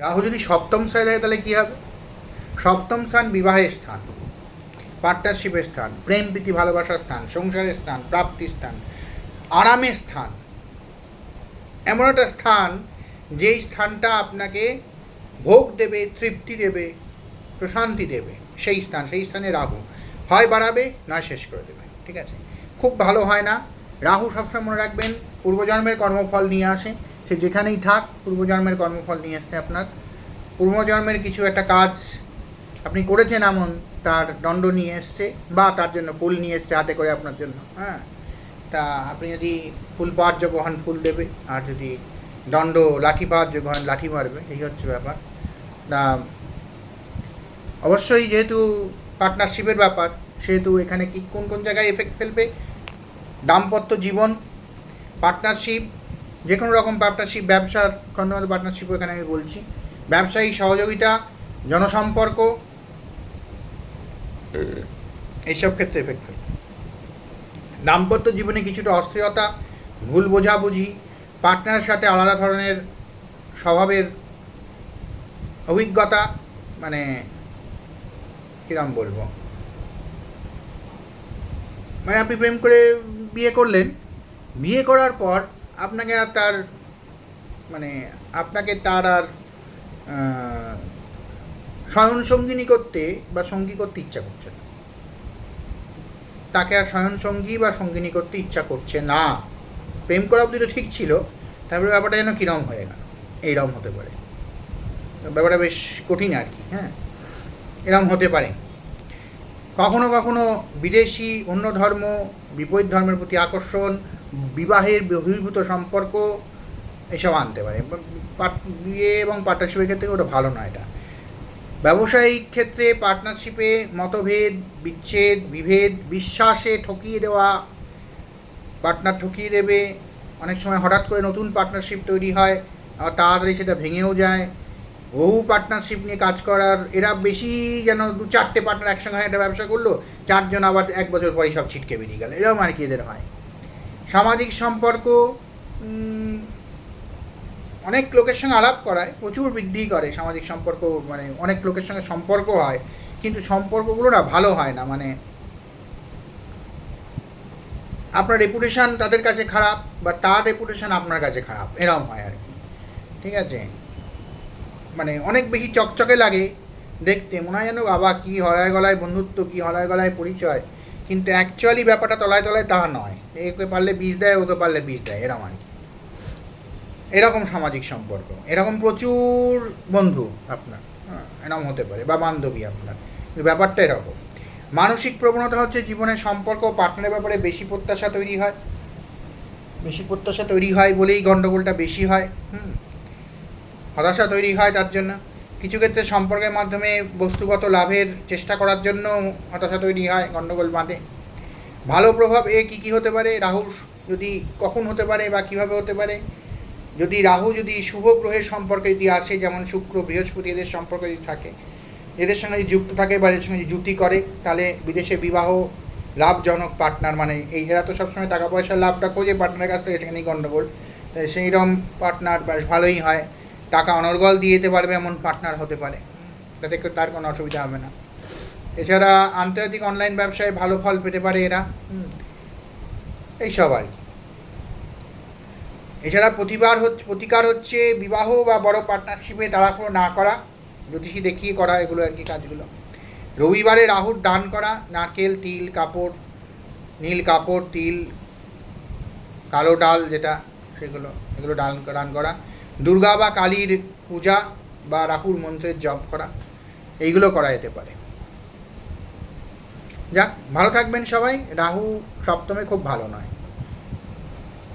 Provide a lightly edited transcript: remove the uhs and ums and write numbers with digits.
রাহু যদি সপ্তম স্থানে থাকে তাহলে কী হবে? সপ্তম স্থান বিবাহের স্থান, পার্টনারশিপের স্থান, প্রেম প্রীতি ভালোবাসার স্থান, সংসারের স্থান, প্রাপ্তির স্থান, আরামের স্থান। এমন একটা স্থান যেই স্থানটা আপনাকে ভোগ দেবে, তৃপ্তি দেবে, প্রশান্তি দেবে, সেই স্থানে রাহু হয় বাড়াবে নয় শেষ করে দেবে। ঠিক আছে, খুব ভালো হয় না। রাহু সবসময় মনে রাখবেন পূর্বজন্মের কর্মফল নিয়ে আসে। সে যেখানেই থাক পূর্বজন্মের কর্মফল নিয়ে আসছে। আপনার পূর্বজন্মের কিছু একটা কাজ আপনি করেছেন এমন, তার দণ্ড নিয়ে এসছে বা তার জন্য ফুল নিয়ে এসছে হাতে করে আপনার জন্য। হ্যাঁ, তা আপনি যদি ফুল পাওয়ার যোগ্য হন ফুল দেবে, আর যদি দণ্ড লাঠি পাওয়ার যোগ্য হন লাঠি মারবে। এই হচ্ছে ব্যাপার। তা অবশ্যই যেহেতু পার্টনারশিপের ব্যাপার, সেহেতু এখানে কি কোন কোন জায়গায় এফেক্ট ফেলবে? দাম্পত্য জীবন, পার্টনারশিপ, যে কোনো রকম পার্টনারশিপ, ব্যবসার খণ্ডগত পার্টনারশিপও এখানে আমি বলছি, ব্যবসায়িক সহযোগিতা, জনসম্পর্ক, এইসব ক্ষেত্রে এফেক্ট ফেলবে। দাম্পত্য জীবনে কিছুটা অস্থিরতা, ভুল বোঝাবুঝি, পার্টনারের সাথে আলাদা ধরনের স্বভাবের অভিজ্ঞতা, মানে কিরম বলবো, মানে আপনি প্রেম করে বিয়ে করলেন, বিয়ে করার পর আপনাকে আর তার আর শয়ন সঙ্গিনী করতে বা সঙ্গী করতে ইচ্ছা করছে না। তাকে আর শয়ন সঙ্গী বা সঙ্গিনী করতে ইচ্ছা করছে না। প্রেম করা অবধি তো ঠিক ছিল, তারপরে ব্যাপারটা যেন কীরম হয়ে গেল, এইরকম হতে পারে। ব্যাপারটা বেশ কঠিন আর কি। হ্যাঁ, এরকম হতে পারে। কখনো কখনো বিদেশি, অন্য ধর্ম, বিপরীত ধর্মের প্রতি আকর্ষণ, বিবাহের বহির্ভূত সম্পর্ক এসব আনতে পারে। বিয়ে এবং পার্টনারশিপের ক্ষেত্রে ওটা ভালো নয়। এটা ব্যবসায়িক ক্ষেত্রে পার্টনারশিপে মতভেদ, বিচ্ছেদ, বিভেদ, বিশ্বাসে ঠকিয়ে দেওয়া, পার্টনার ঠকিয়ে দেবে। অনেক সময় হঠাৎ করে নতুন পার্টনারশিপ তৈরি হয়, আবার তাড়াতাড়ি সেটা ভেঙেও যায়। বহু পার্টনারশিপ নিয়ে কাজ করার, এরা বেশি যেন 2-4টে পার্টনার একসঙ্গে একটা ব্যবসা করলো, 4জন আবার 1 বছর পরই সব ছিটকে বেরিয়ে গেল, এরকম আর কি এদের হয়। সামাজিক সম্পর্ক, অনেক লোকের সঙ্গে আলাপ করায়, প্রচুর বৃদ্ধি করে সামাজিক সম্পর্ক, মানে অনেক লোকের সঙ্গে সম্পর্ক হয়, কিন্তু সম্পর্কগুলো না ভালো হয় না। মানে আপনার রেপুটেশান তাদের কাছে খারাপ, বা তার রেপুটেশান আপনার কাছে খারাপ, এরকম হয় আর কি। ঠিক আছে, মানে অনেক বেশি চকচকে লাগে দেখতে, মনে হয় যেন বাবা কী হলায় গলায় বন্ধুত্ব, কী হলায় গলায় পরিচয়, কিন্তু অ্যাকচুয়ালি ব্যাপারটা তলায় তলায় তা নয়। একে পারলে বিষ দেয়, ওকে পারলে বিষ দেয়, এরকম আর কি। এরকম সামাজিক সম্পর্ক, এরকম প্রচুর বন্ধু আপনার, এরকম হতে পারে, বা বান্ধবী আপনার, ব্যাপারটা এরকম। মানসিক প্রবণতা হচ্ছে জীবনের সম্পর্ক পার্টনারের ব্যাপারে বেশি প্রত্যাশা তৈরি হয় বলেই গণ্ডগোলটা বেশি হয়। হতাশা তৈরি হয় তার জন্য। কিছু ক্ষেত্রে সম্পর্কের মাধ্যমে বস্তুগত লাভের চেষ্টা করার জন্য হতাশা তৈরি হয়, গণ্ডগোল বাঁধে। ভালো প্রভাব কী হতে পারে? রাহু যদি কখন হতে পারে বা কীভাবে হতে পারে? যদি রাহু যদি শুভ গ্রহের সম্পর্কে যদি আসে, যেমন শুক্র, বৃহস্পতি, এদের সম্পর্ক যদি থাকে, এদের সঙ্গে যদি যুক্ত থাকে বা এদের সঙ্গে যদি জুতি করে, তাহলে বিদেশে বিবাহ লাভজনক পার্টনার, মানে এরা তো সবসময় টাকা পয়সার লাভটা খোঁজে পার্টনারের কাছ থেকে, সেখানেই গণ্ডগোল। সেই রকম পার্টনার বেশ ভালোই হয়, টাকা অনর্গল দিয়ে যেতে পারবে এমন পার্টনার হতে পারে, তাতে তার কোনো অসুবিধা হবে না। এছাড়া আন্তর্জাতিক অনলাইন ব্যবসায় ভালো ফল পেতে পারে এরা, এইসব আর কি। এছাড়া প্রতিকার হচ্ছে বিবাহ বা বড় পার্টনারশিপে তাড়াহুড়ো না করা, জ্যোতিষী দেখিয়ে করা, এগুলো আর কি কাজগুলো। রবিবারে রাহুর দান করা, নারকেল, তিল, কাপড়, নীল কাপড়, তিল, কালো ডাল যেটা, এগুলো দান করা। দুর্গা বা কালীর পূজা বা রাহুর মন্ত্রের জপ করা, এইগুলো করা যেতে পারে। যাক, ভালো থাকবেন সবাই। রাহু সপ্তমে খুব ভালো নয়।